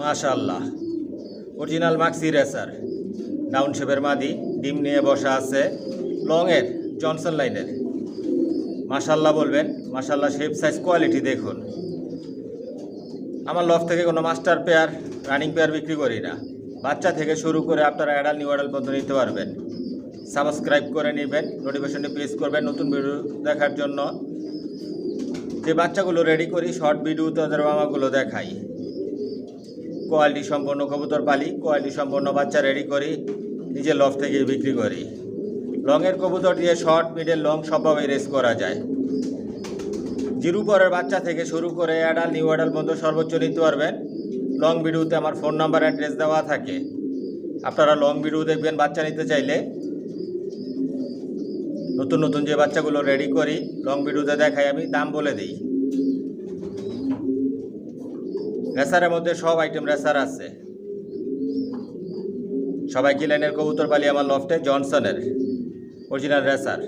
মাশাআল্লাহ, original Maksi racer, down শেপের মাদি, ডিম নিয়ে বসা আছে, লংয়ের, জনসন লাইনের। মাশাআল্লাহ বলবেন, মাশাআল্লাহ শেপ সাইজ কোয়ালিটি দেখুন। আমার লফ থেকে কোনো মাস্টার পেয়ার, রানিং পেয়ার বিক্রি করি না। বাচ্চা থেকে শুরু করে আপনারা অ্যাডাল্ট নিউ অ্যাডাল্ট পর্যন্ত নিতে পারবেন। সাবস্ক্রাইব করে নেবেন, নোটিফিকেশনটি প্রেস করবেন নতুন ভিডিও দেখার জন্য। যে বাচ্চাগুলো রেডি করি শর্ট ভিডিওতে ওদের মামাগুলো দেখাই। কোয়ালিটি সম্পন্ন কবুতর পালি, কোয়ালিটি সম্পন্ন বাচ্চা রেডি করি, নিজে লফ থেকে বিক্রি করি। লংয়ের কবুতর দিয়ে শর্ট, মিডল, লং সবভাবে রেস করা যায়। জিরো পরের বাচ্চা থেকে শুরু করে অ্যাডাল্ট নিউ অ্যাডাল্ট পর্যন্ত সর্বোচ্চ নিতে পারবেন। লং ভিডিওতে আমার ফোন নাম্বার অ্যাড্রেস দেওয়া থাকে। আপনারা লং ভিডিও দেখবেন বাচ্চা নিতে চাইলে। নতুন নতুন যে বাচ্চাগুলো রেডি করি লং ভিডিওতে দেখাই, আমি দাম বলে দিই। রেসারের মধ্যে সব আইটেম রেসার আছে। সবাই কি লাইনের কবুতর পালি আমার লফটে, জনসনের অরিজিনাল রেসার।